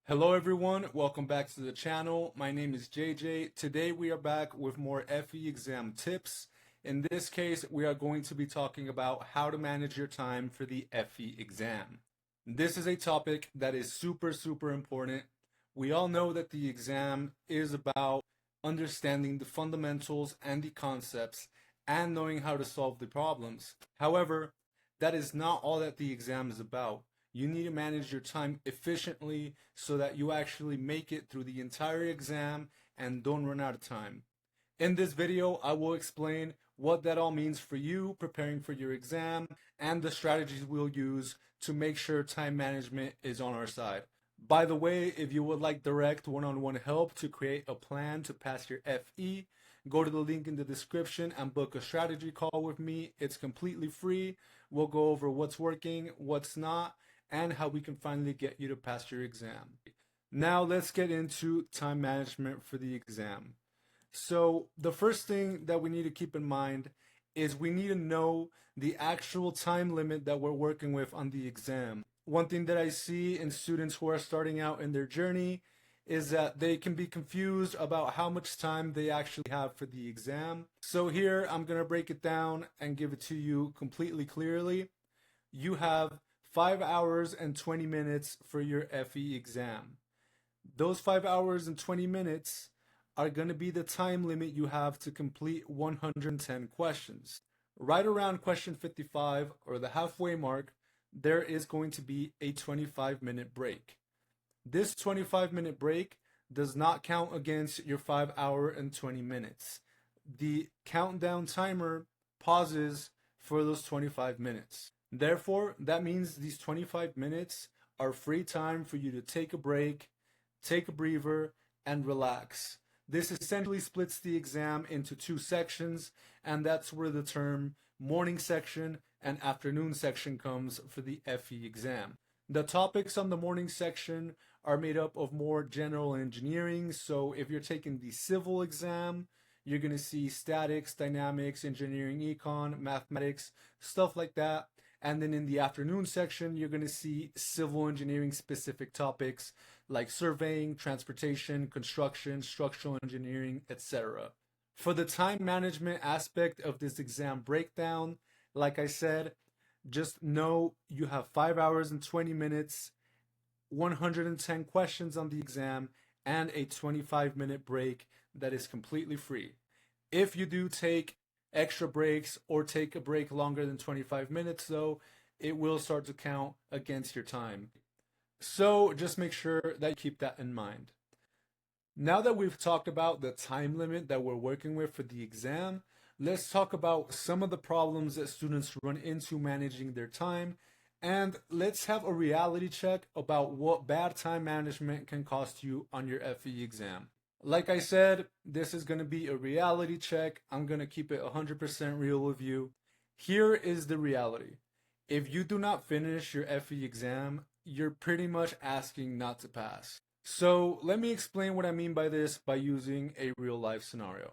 Hello everyone, welcome back to the channel. My name is JJ. Today we are back with more FE exam tips. In this case, we are going to be talking about how to manage your time for the FE exam. This is a topic that is super important. We all know that the exam is about understanding the fundamentals and the concepts and knowing how to solve the problems. However, that is not all that the exam is about. You need to manage your time efficiently so that you actually make it through the entire exam and don't run out of time. In this video, I will explain what that all means for you preparing for your exam and the strategies we'll use to make sure time management is on our side. By the way, if you would like direct one-on-one help to create a plan to pass your FE, go to the link in the description and book a strategy call with me. It's completely free. We'll go over what's working, what's not, and how we can finally get you to pass your exam. Now let's get into time management for the exam. So the first thing that we need to keep in mind is we need to know the actual time limit that we're working with on the exam. One thing that I see in students who are starting out in their journey is that they can be confused about how much time they actually have for the exam. So here I'm going to break it down and give it to you completely clearly. You have 5 hours and 20 minutes for your FE exam. Those 5 hours and 20 minutes are going to be the time limit you have to complete 110 questions. Right around question 55, or the halfway mark, there is going to be a 25-minute break. This 25-minute break does not count against your 5 hour and 20 minutes. The countdown timer pauses for those 25 minutes. Therefore, that means these 25 minutes are free time for you to take a break, take a breather, and relax. This essentially splits the exam into two sections, and that's where the term morning section and afternoon section comes for the FE exam. The topics on the morning section are made up of more general engineering, so if you're taking the civil exam, you're going to see statics, dynamics, engineering econ, mathematics, stuff like that. And then in the afternoon section, you're going to see civil engineering specific topics like surveying, transportation, construction, structural engineering, etc. For the time management aspect of this exam breakdown, like I said, just know you have 5 hours and 20 minutes, 110 questions on the exam, and a 25-minute break that is completely free. If you do take extra breaks or take a break longer than 25 minutes though, it will start to count against your time. So just make sure that you keep that in mind. Now that we've talked about the time limit that we're working with for the exam, let's talk about some of the problems that students run into managing their time, and let's have a reality check about what bad time management can cost you on your FE exam. Like I said, this is going to be a reality check. I'm going to keep it 100% real with you. Here is the reality. If you do not finish your FE exam, you're pretty much asking not to pass. So let me explain what I mean by this by using a real life scenario.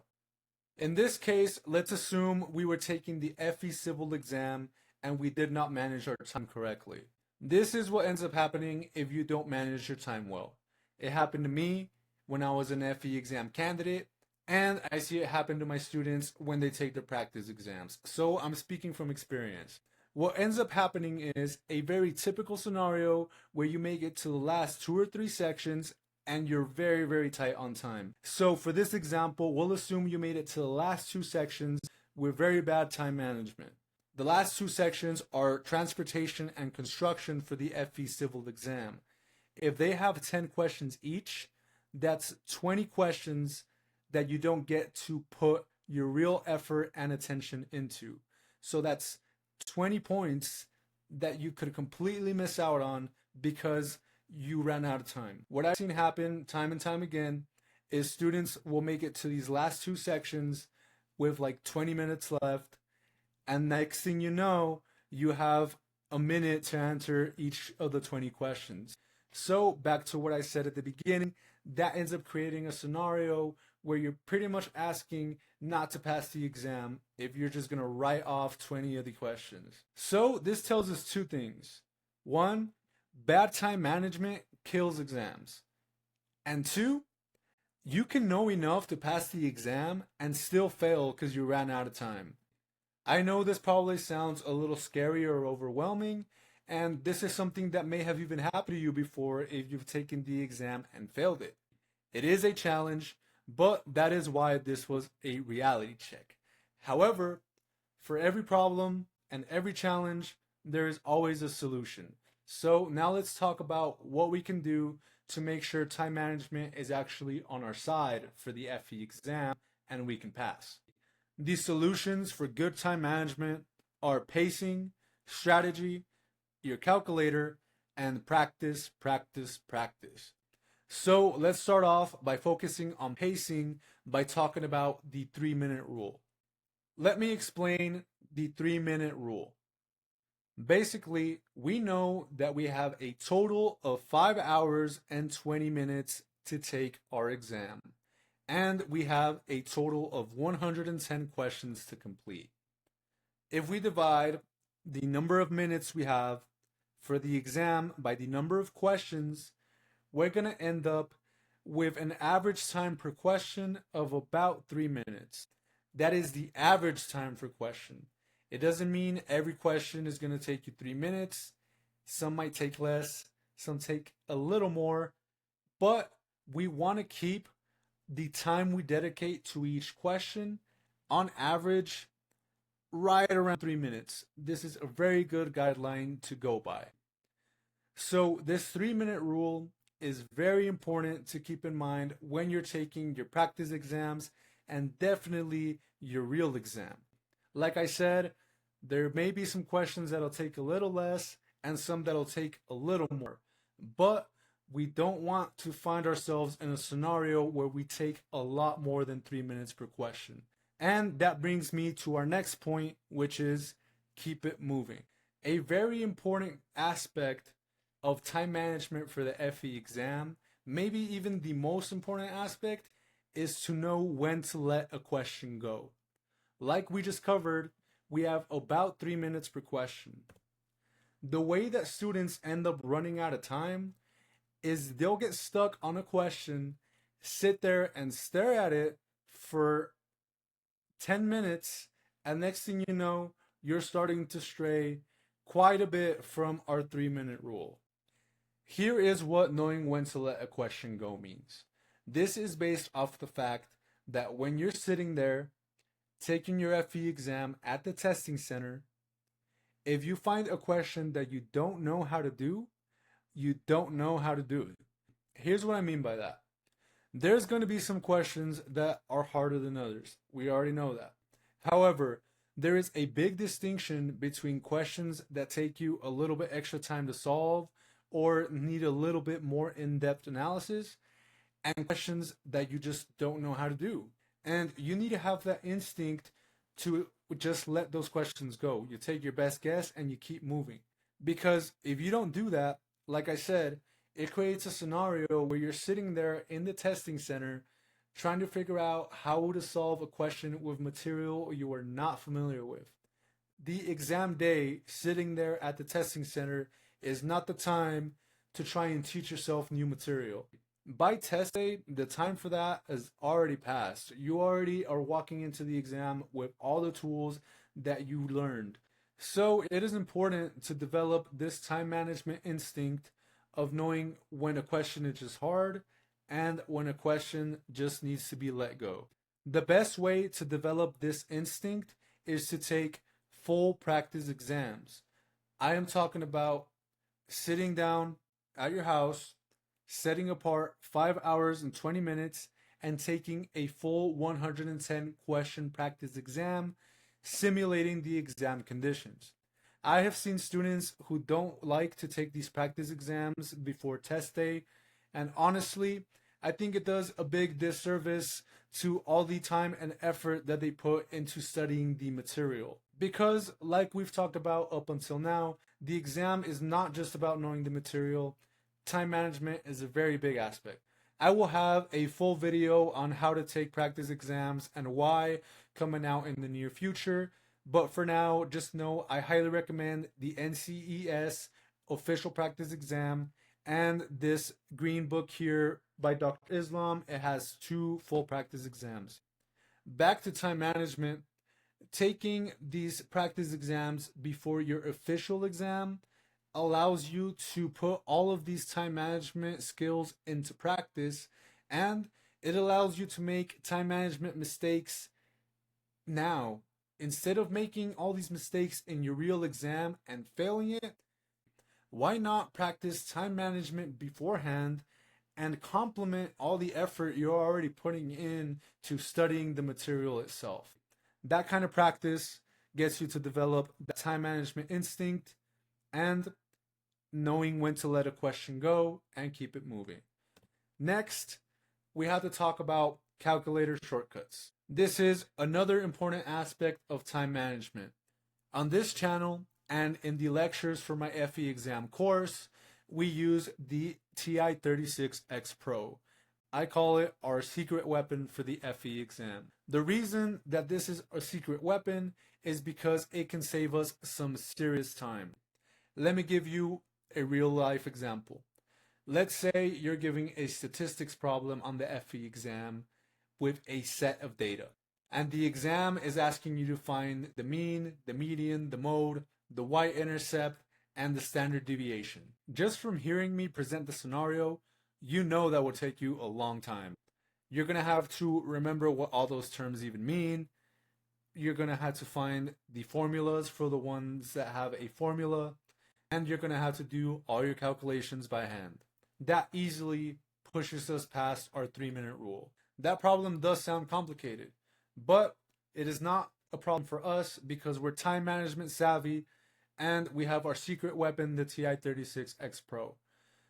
In this case, let's assume we were taking the FE civil exam and we did not manage our time correctly. This is what ends up happening if you don't manage your time well. It happened to me when I was an FE exam candidate, and I see it happen to my students when they take their practice exams. So I'm speaking from experience. What ends up happening is a very typical scenario where you make it to the last 2 or 3 sections and you're very tight on time. So for this example, we'll assume you made it to the last 2 sections with very bad time management. The last 2 sections are transportation and construction for the FE civil exam. If they have 10 questions each, that's 20 questions that you don't get to put your real effort and attention into. So that's 20 points that you could completely miss out on because you ran out of time. What I've seen happen time and time again is students will make it to these last 2 sections with like 20 minutes left, and next thing you know, you have a minute to answer each of the 20 questions. So back to what I said at the beginning, that ends up creating a scenario where you're pretty much asking not to pass the exam if you're just going to write off 20 of the questions. So this tells us 2 things. One, bad time management kills exams. And two, you can know enough to pass the exam and still fail because you ran out of time. I know this probably sounds a little scary or overwhelming, and this is something that may have even happened to you before if you've taken the exam and failed it. It is a challenge, but that is why this was a reality check. However, for every problem and every challenge, there is always a solution. So now let's talk about what we can do to make sure time management is actually on our side for the FE exam and we can pass. The solutions for good time management are pacing, strategy, your calculator, and practice, practice, practice. So let's start off by focusing on pacing by talking about the 3 minute rule. Let me explain the 3 minute rule. Basically, we know that we have a total of 5 hours and 20 minutes to take our exam, and we have a total of 110 questions to complete. If we divide the number of minutes we have for the exam by the number of questions, we're going to end up with an average time per question of about 3 minutes. That is the average time per question. It doesn't mean every question is going to take you 3 minutes. Some might take less, some take a little more, but we want to keep the time we dedicate to each question on average right around 3 minutes. This is a very good guideline to go by. So this 3 minute rule is very important to keep in mind when you're taking your practice exams and definitely your real exam. Like I said, there may be some questions that'll take a little less and some that'll take a little more. But we don't want to find ourselves in a scenario where we take a lot more than 3 minutes per question. And that brings me to our next point, which is keep it moving. A very important aspect of time management for the FE exam, maybe even the most important aspect, is to know when to let a question go. Like we just covered, we have about 3 minutes per question. The way that students end up running out of time is they'll get stuck on a question, sit there and stare at it for 10 minutes, and next thing you know, you're starting to stray quite a bit from our 3 minute rule. Here is what knowing when to let a question go means. This is based off the fact that when you're sitting there taking your FE exam at the testing center, if you find a question that you don't know how to do, you don't know how to do it. Here's what I mean by that. There's going to be some questions that are harder than others. We already know that. However, there is a big distinction between questions that take you a little bit extra time to solve or need a little bit more in-depth analysis and questions that you just don't know how to do. And you need to have that instinct to just let those questions go. You take your best guess and you keep moving. Because if you don't do that, like I said, it creates a scenario where you're sitting there in the testing center trying to figure out how to solve a question with material you are not familiar with. The exam day, sitting there at the testing center, is not the time to try and teach yourself new material. By test day, the time for that has already passed. You already are walking into the exam with all the tools that you learned. So it is important to develop this time management instinct of knowing when a question is just hard and when a question just needs to be let go. The best way to develop this instinct is to take full practice exams. I am talking about sitting down at your house, setting apart 5 hours and 20 minutes, and taking a full 110 question practice exam, simulating the exam conditions. I have seen students who don't like to take these practice exams before test day, and honestly, I think it does a big disservice to all the time and effort that they put into studying the material. Because, like we've talked about up until now, the exam is not just about knowing the material. Time management is a very big aspect. I will have a full video on how to take practice exams and why coming out in the near future. But for now, just know I highly recommend the NCES official practice exam And this green book here by Dr. Islam, it has 2 full practice exams. Back to time management, taking these practice exams before your official exam allows you to put all of these time management skills into practice, and it allows you to make time management mistakes now. Instead of making all these mistakes in your real exam and failing it, why not practice time management beforehand and complement all the effort you're already putting in to studying the material itself? That kind of practice gets you to develop the time management instinct and knowing when to let a question go and keep it moving. Next, we have to talk about calculator shortcuts. This is another important aspect of time management. On this channel and in the lectures for my FE exam course, we use the TI-36X Pro. I call it our secret weapon for the FE exam. The reason that this is a secret weapon is because it can save us some serious time. Let me give you a real life example. Let's say you're giving a statistics problem on the FE exam with a set of data, and the exam is asking you to find the mean, the median, the mode, the y-intercept, and the standard deviation. Just from hearing me present the scenario, you know that will take you a long time. You're going to have to remember what all those terms even mean. You're going to have to find the formulas for the ones that have a formula, and you're going to have to do all your calculations by hand. That easily pushes us past our 3-minute rule. That problem does sound complicated, but it is not a problem for us because we're time management savvy and we have our secret weapon, the TI-36X Pro.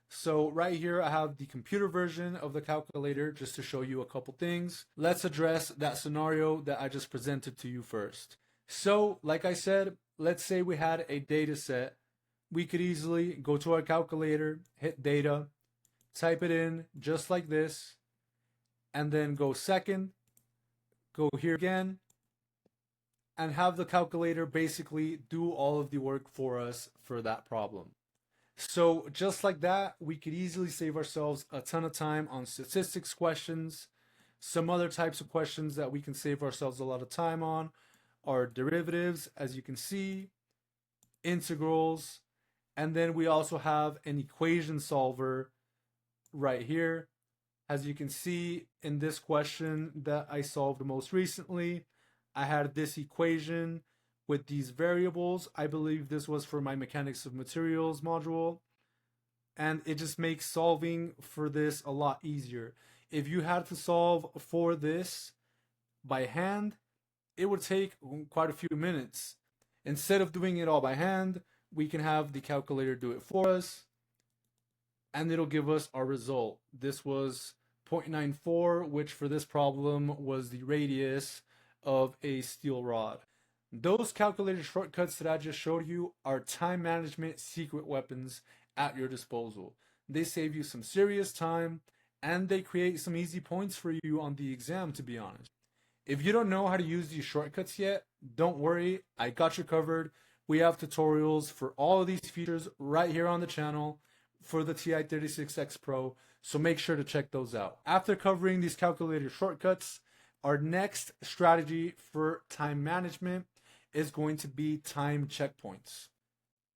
So right here I have the computer version of the calculator just to show you a couple things. Let's address that scenario that I just presented to you first. So like I said, let's say we had a data set. We could easily go to our calculator, hit data, type it in just like this, and then go second, go here again, and have the calculator basically do all of the work for us for that problem. So just like that, we could easily save ourselves a ton of time on statistics questions. Some other types of questions that we can save ourselves a lot of time on are derivatives, as you can see, integrals, and then we also have an equation solver right here. As you can see in this question that I solved most recently, I had this equation with these variables. I believe this was for my mechanics of materials module, and it just makes solving for this a lot easier. If you had to solve for this by hand, it would take quite a few minutes. Instead of doing it all by hand, we can have the calculator do it for us, and it'll give us our result. This was 0.94, which for this problem was the radius of a steel rod. Those calculator shortcuts that I just showed you are time management secret weapons at your disposal. They save you some serious time, and they create some easy points for you on the exam, to be honest. If you don't know how to use these shortcuts yet, don't worry, I got you covered. We have tutorials for all of these features right here on the channel for the TI-36X Pro, so make sure to check those out. After covering these calculator shortcuts, our next strategy for time management is going to be time checkpoints.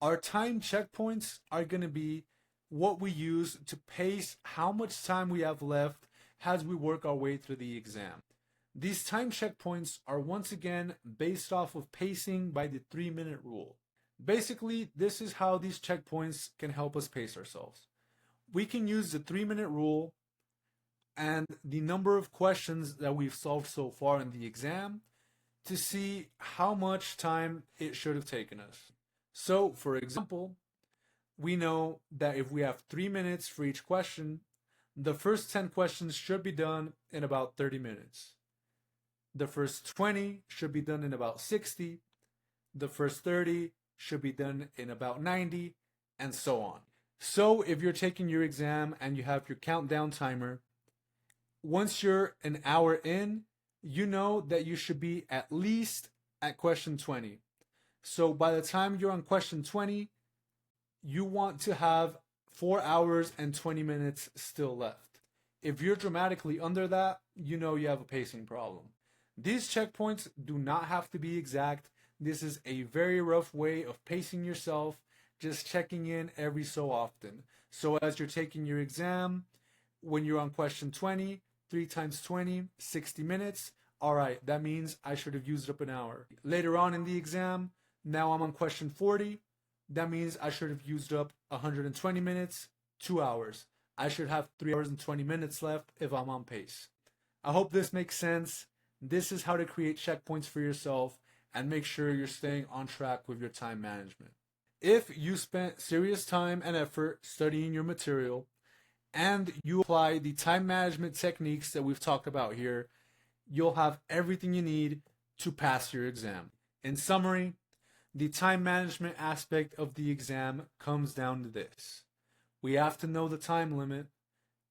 Our time checkpoints are going to be what we use to pace how much time we have left as we work our way through the exam. These time checkpoints are once again based off of pacing by the 3-minute rule. Basically, this is how these checkpoints can help us pace ourselves. We can use the 3-minute rule and the number of questions that we've solved so far in the exam to see how much time it should have taken us. So, for example, we know that if we have 3 minutes for each question, the first 10 questions should be done in about 30 minutes. The first 20 should be done in about 60. The first 30 should be done in about 90, and so on. So if you're taking your exam and you have your countdown timer, once you're an hour in, you know that you should be at least at question 20. So by the time you're on question 20, you want to have 4 hours and 20 minutes still left. If you're dramatically under that, you know you have a pacing problem. These checkpoints do not have to be exact. This is a very rough way of pacing yourself, just checking in every so often. So as you're taking your exam, when you're on question 20, 3 times 20, 60 minutes. All right, that means I should have used up an hour. Later on in the exam, now I'm on question 40. That means I should have used up 120 minutes, 2 hours. I should have 3 hours and 20 minutes left if I'm on pace. I hope this makes sense. This is how to create checkpoints for yourself and make sure you're staying on track with your time management. If you spent serious time and effort studying your material and you apply the time management techniques that we've talked about here, you'll have everything you need to pass your exam. In summary, the time management aspect of the exam comes down to this. We have to know the time limit.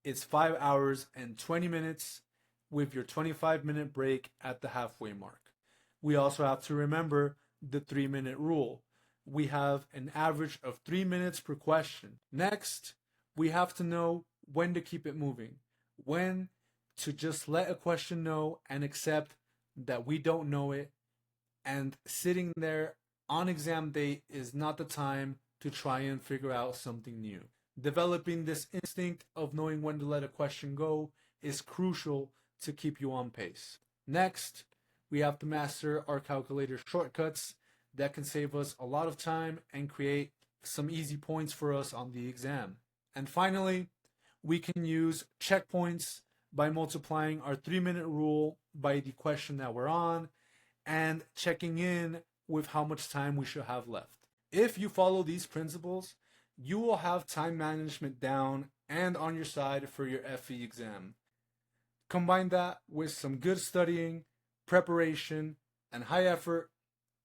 It's 5 hours and 20 minutes with your 25-minute break at the halfway mark. We also have to remember the 3-minute rule. We have an average of 3 minutes per question. Next, we have to know when to keep it moving, when to just let a question know and accept that we don't know it, and sitting there on exam day is not the time to try and figure out something new. Developing this instinct of knowing when to let a question go is crucial to keep you on pace. Next, we have to master our calculator shortcuts that can save us a lot of time and create some easy points for us on the exam. And finally, we can use checkpoints by multiplying our 3-minute rule by the question that we're on and checking in with how much time we should have left. If you follow these principles, you will have time management down and on your side for your FE exam. Combine that with some good studying, preparation, and high effort,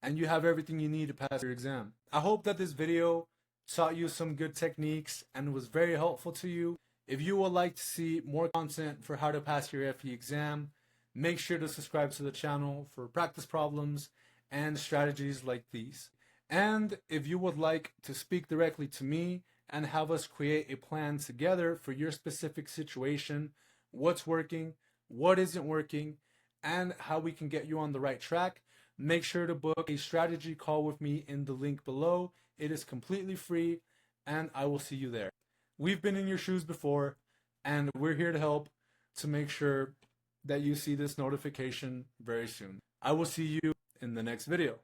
and you have everything you need to pass your exam. I hope that this video taught you some good techniques and was very helpful to you. If you would like to see more content for how to pass your FE exam, make sure to subscribe to the channel for practice problems and strategies like these. And if you would like to speak directly to me and have us create a plan together for your specific situation, what's working, what isn't working, and how we can get you on the right track, make sure to book a strategy call with me in the link below. It is completely free, and I will see you there. We've been in your shoes before, and we're here to help to make sure that you see this notification very soon. I will see you in the next video.